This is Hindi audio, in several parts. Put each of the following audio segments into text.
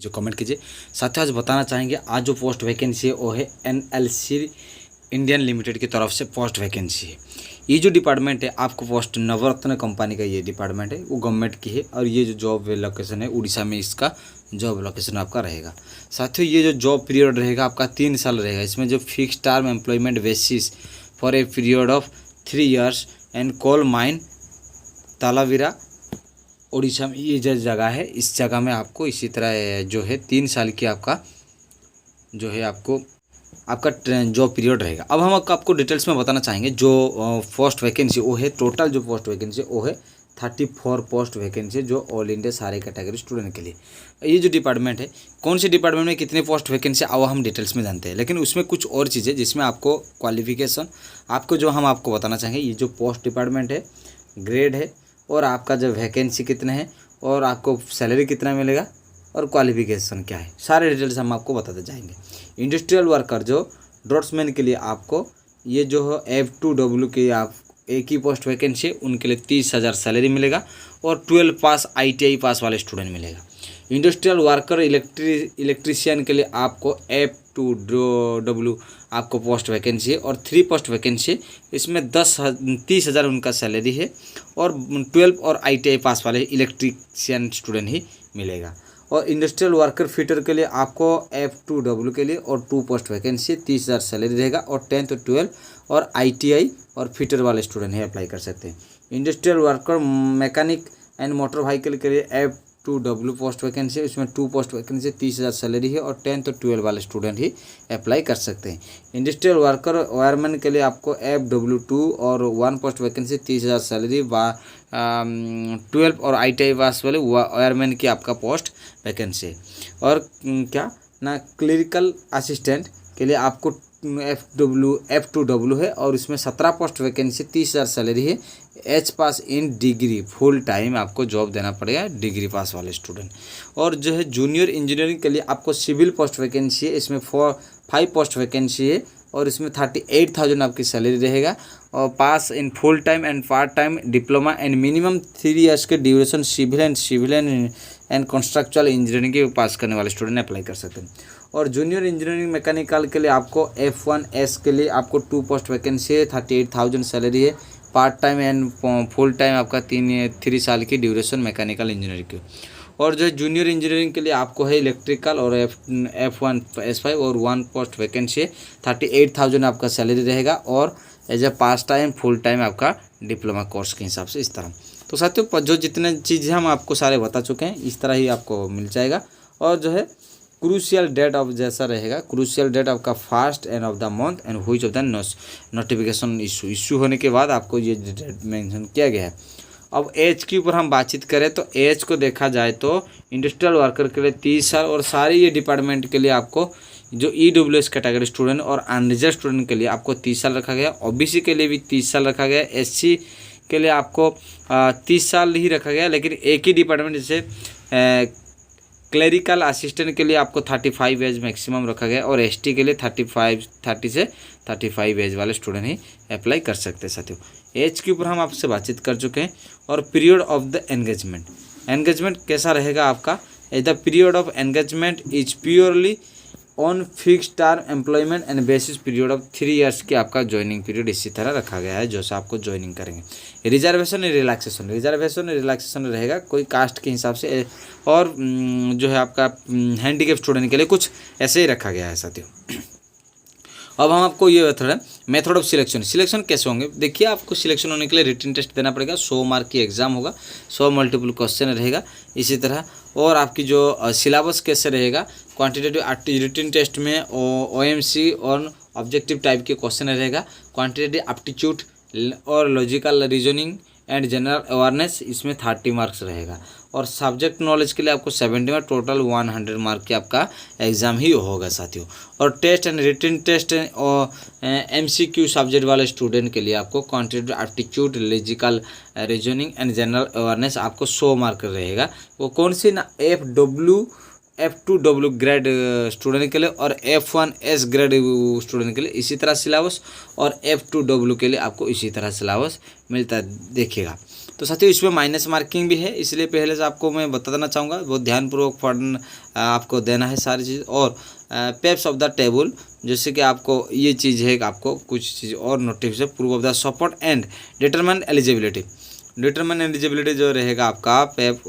जो कमेंट कीजिए। साथ ही आज बताना चाहेंगे आज जो पोस्ट वैकेंसी है वो है NLC इंडियन लिमिटेड की तरफ से पोस्ट वैकेंसी है। ये जो डिपार्टमेंट है आपको पोस्ट नवरत्न कंपनी का ये डिपार्टमेंट है वो गवर्नमेंट की है और ये जो जॉब लोकेशन है उड़ीसा में इसका जॉब लोकेशन आपका रहेगा। साथियों ये जो जॉब पीरियड रहेगा आपका 3 साल रहेगा। इसमें जो fix term employment basis for a period of 3 years and coal mine Talabira Orissa में ये जो जगह है इस जगह में आपको इसी तरह जो है 3 साल की आपका जो है आपका जॉब पीरियड रहेगा। अब हम आपको डिटेल्स में बताना चाहेंगे जो पोस्ट वैकेंसी वो है टोटल जो पोस्ट वैकेंसी वो है 34 पोस्ट वैकेंसी जो ऑल इंडिया सारे कैटेगरी स्टूडेंट के लिए। ये जो डिपार्टमेंट है कौन से डिपार्टमेंट में कितने पोस्ट वैकेंसी आओ हम डिटेल्स में जानते हैं, लेकिन उसमें कुछ और चीज़ें जिसमें आपको क्वालिफिकेशन आपको जो हम आपको बताना चाहेंगे। ये जो पोस्ट डिपार्टमेंट है ग्रेड है और आपका जो वैकेंसी कितना है और आपको सैलरी कितना मिलेगा और क्वालिफिकेशन क्या है, सारे डिटेल्स हम आपको बताते जाएंगे। इंडस्ट्रियल वर्कर जो ड्रॉट्समैन के लिए आपको ये जो है F2W के आप एक ही पोस्ट वैकेंसी है उनके लिए 30,000 सैलरी मिलेगा और 12 पास ITI पास वाले स्टूडेंट मिलेगा। इंडस्ट्रियल वर्कर इलेक्ट्रीशियन के लिए आपको F2W आपको पोस्ट वैकेंसी है और 3 पोस्ट वैकेंसी है। इसमें 30,000 उनका सैलरी है और 12 और ITI पास वाले इलेक्ट्रीशियन स्टूडेंट ही मिलेगा। और इंडस्ट्रियल वर्कर फिटर के लिए आपको F2W के लिए और 2 पोस्ट वैकेंसी 30,000 सैलरी रहेगा और 10 और 12 और ITI और फिटर वाले स्टूडेंट ही अप्लाई कर सकते हैं। Industrial worker mechanic and motor vehicle के लिए F2W पोस्ट वैकेंसी इसमें 2 पोस्ट वैकेंसी 30,000 सैलरी है और 10 और 12 वाले स्टूडेंट ही अप्लाई कर सकते हैं। इंडस्ट्रियल वर्कर वायरमैन के लिए आपको F2W और 1 पोस्ट वैकेंसी 30,000 सैलरी 12 और ITI पास वाले वायरमैन की आपका पोस्ट वैकेंसी है। और क्या ना क्लरिकल असिस्टेंट के लिए आपको F2W है और इसमें 17 पोस्ट वैकेंसी 30,000 सैलरी है। H pass in degree full time आपको जॉब देना पड़ेगा डिग्री पास वाले स्टूडेंट। और जो है जूनियर इंजीनियरिंग के लिए आपको सिविल पोस्ट वैकेंसी है, इसमें 5 पोस्ट वैकेंसी है और इसमें 38,000 आपकी सैलरी रहेगा और pass in full time and part time diploma and minimum 3 years के duration civil and constructual engineering के पास करने वाले स्टूडेंट अप्लाई कर सकते हैं। और जूनियर इंजीनियरिंग मैकेनिकल के लिए आपको F1S के लिए आपको 2 पोस्ट वैकेंसी है 38,000 सैलरी है part time and full time आपका 3 साल की ड्यूरेशन मैकेनिकल इंजीनियरिंग की। और जो जूनियर इंजीनियरिंग के लिए आपको है इलेक्ट्रिकल और F1S5 और 1 पोस्ट वैकेंसी है 38,000 आपका सैलरी रहेगा और as a pass time full time आपका डिप्लोमा कोर्स के हिसाब से इस तरह। तो साथियों जो जितने चीज़ें हम आपको सारे बता चुके हैं इस तरह ही आपको मिल जाएगा। और जो है क्रूशियल डेट ऑफ जैसा रहेगा क्रूशियल डेट आपका first end of the month and which of the notification issue होने के बाद आपको ये डेट मेंशन किया गया है। अब एज के ऊपर हम बातचीत करें तो एज को देखा जाए तो इंडस्ट्रियल वर्कर के लिए 30 साल और सारे ये डिपार्टमेंट के लिए आपको जो EWS कैटेगरी स्टूडेंट और अनरिजर्व स्टूडेंट के लिए आपको 30 साल रखा गया। OBC के लिए भी 30 साल रखा गया। SC के लिए आपको 30 साल ही रखा गया, लेकिन एक ही डिपार्टमेंट जैसे क्लरिकल असिस्टेंट के लिए आपको 35 एज मैक्सिमम रखा गया और ST के लिए 30 से 35 एज वाले स्टूडेंट ही अप्लाई कर सकते हैं। साथियों एज के ऊपर हम आपसे बातचीत कर चुके हैं। और पीरियड ऑफ द एंगेजमेंट कैसा रहेगा आपका, the period of engagement is purely on fix term employment and bases period of 3 years की आपका ज्वाइनिंग पीरियड इसी तरह रखा गया है जो से आपको ज्वाइनिंग करेंगे। रिजर्वेशन रिलैक्सेशन रहेगा कोई कास्ट के हिसाब से और जो है आपका हैंडीकैप स्टूडेंट के लिए कुछ ऐसे ही रखा गया है। साथियों अब हम आपको ये मेथड ऑफ सिलेक्शन कैसे होंगे। देखिए आपको सिलेक्शन होने के लिए रिटन टेस्ट देना पड़ेगा, 100 मार्क की एग्जाम होगा, 100 मल्टीपल क्वेश्चन रहेगा इसी तरह। और आपकी जो सिलेबस कैसे रहेगा क्वांटिटेटिव रिटन टेस्ट में OMC और ऑब्जेक्टिव टाइप के क्वेश्चन रहेगा। क्वांटिटेटिव एप्टीट्यूड और logical reasoning and general awareness इसमें 30 मार्क्स रहेगा। और सब्जेक्ट नॉलेज के लिए आपको 70 में टोटल 100 मार्क की आपका एग्जाम ही होगा साथियों। और टेस्ट एंड रिटन टेस्ट और MCQ सब्जेक्ट वाले स्टूडेंट के लिए आपको quantitative aptitude logical reasoning and general awareness आपको 100 मार्क रहेगा। वो कौन सी ना F2W ग्रेड स्टूडेंट के लिए और F1S ग्रेड स्टूडेंट के लिए इसी तरह सिलेबस और F2W के लिए आपको इसी तरह सिलेबस मिलता है देखिएगा। तो साथियों इसमें माइनस मार्किंग भी है, इसलिए पहले से आपको मैं बता देना चाहूँगा, बहुत ध्यानपूर्वक पढ़ना आपको देना है सारी चीज़। और पेप्स ऑफ द टेबल, जैसे कि आपको ये चीज़ है कि आपको कुछ चीज़ और नोटिस है, proof of the support and determine eligibility. Determine eligibility जो रहेगा आपका पेप,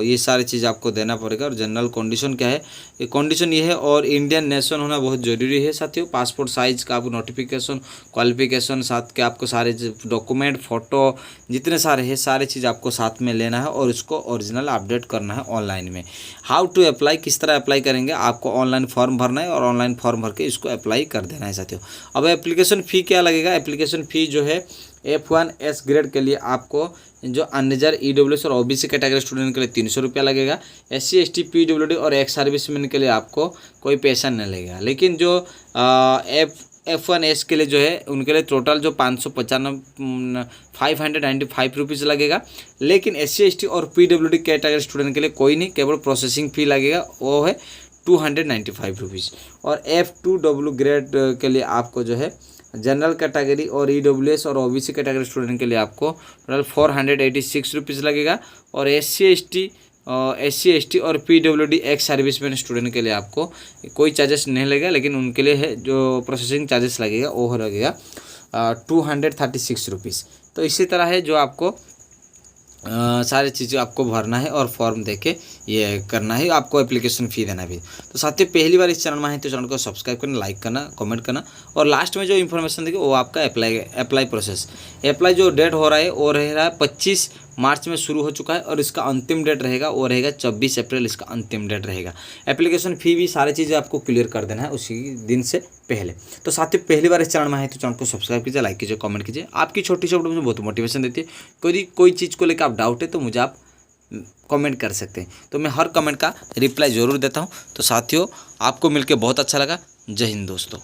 ये सारी चीज़ आपको देना पड़ेगा। और जनरल कंडीशन क्या है, ये कंडीशन ये है, और इंडियन नेशन होना बहुत ज़रूरी है साथियों। पासपोर्ट साइज़ का आपको नोटिफिकेशन, क्वालिफिकेशन, साथ के आपको सारे डॉक्यूमेंट, फ़ोटो जितने सारे हैं सारी चीज़ आपको साथ में लेना है और इसको ओरिजिनल अपडेट करना है ऑनलाइन में। हाउ टू अप्लाई, किस तरह अप्लाई करेंगे, आपको ऑनलाइन फॉर्म भरना है और ऑनलाइन फॉर्म भर के इसको अप्लाई कर देना है साथियों। अब एप्लीकेशन फ़ी क्या लगेगा, एप्लीकेशन फ़ी जो है F1S ग्रेड के लिए आपको जो अनरिजर्व EWS और OBC कैटेगरी स्टूडेंट के लिए 300 रुपया लगेगा। SC ST PWD और एक्स सर्विसमैन के लिए आपको कोई पैसा नहीं लगेगा। लेकिन जो F1S के लिए जो है उनके लिए टोटल जो 595 रुपीज़ लगेगा। लेकिन SC ST और PWD कैटेगरी स्टूडेंट के लिए कोई नहीं, केवल प्रोसेसिंग फ़ी लगेगा, वो है 295 रुपीज़। और F2W ग्रेड के लिए आपको जो है जनरल कैटेगरी और EWS और OBC कैटेगरी स्टूडेंट के लिए आपको टोटल 486 रुपीज़ लगेगा। और SC ST और PWD एक्स सर्विसमैन स्टूडेंट के लिए आपको कोई चार्जेस नहीं लगेगा, लेकिन उनके लिए है जो प्रोसेसिंग चार्जेस लगेगा वो लगेगा 236 रुपीज़। तो इसी तरह है जो आपको सारी चीज़ें आपको भरना है और फॉर्म देके ये करना है, आपको एप्लीकेशन फ़ी देना भी। तो साथियों पहली बार इस चैनल में है तो चैनल को सब्सक्राइब करना, लाइक करना, कमेंट करना। और लास्ट में जो इन्फॉर्मेशन देखिए वो आपका अप्लाई प्रोसेस। अप्लाई जो डेट हो रहा है वो रह रहा है 25 मार्च में शुरू हो चुका है, और इसका अंतिम डेट रहेगा वो रहेगा 24 अप्रैल, इसका अंतिम डेट रहेगा। एप्लीकेशन फ़ी भी सारी चीज़ें आपको क्लियर कर देना है उसी दिन से पहले। तो साथियों पहली बार इस चैनल में है तो चैनल को सब्सक्राइब कीजिए, लाइक कीजिए, कमेंट कीजिए। आपकी छोटी सी वीडियो मुझे बहुत मोटिवेशन देती है। कोई चीज़ को लेकर आप डाउट है तो मुझे आप कमेंट कर सकते हैं, तो मैं हर कमेंट का रिप्लाई ज़रूर देता हूं। तो साथियों आपको मिलकर बहुत अच्छा लगा। जय हिंद दोस्तों।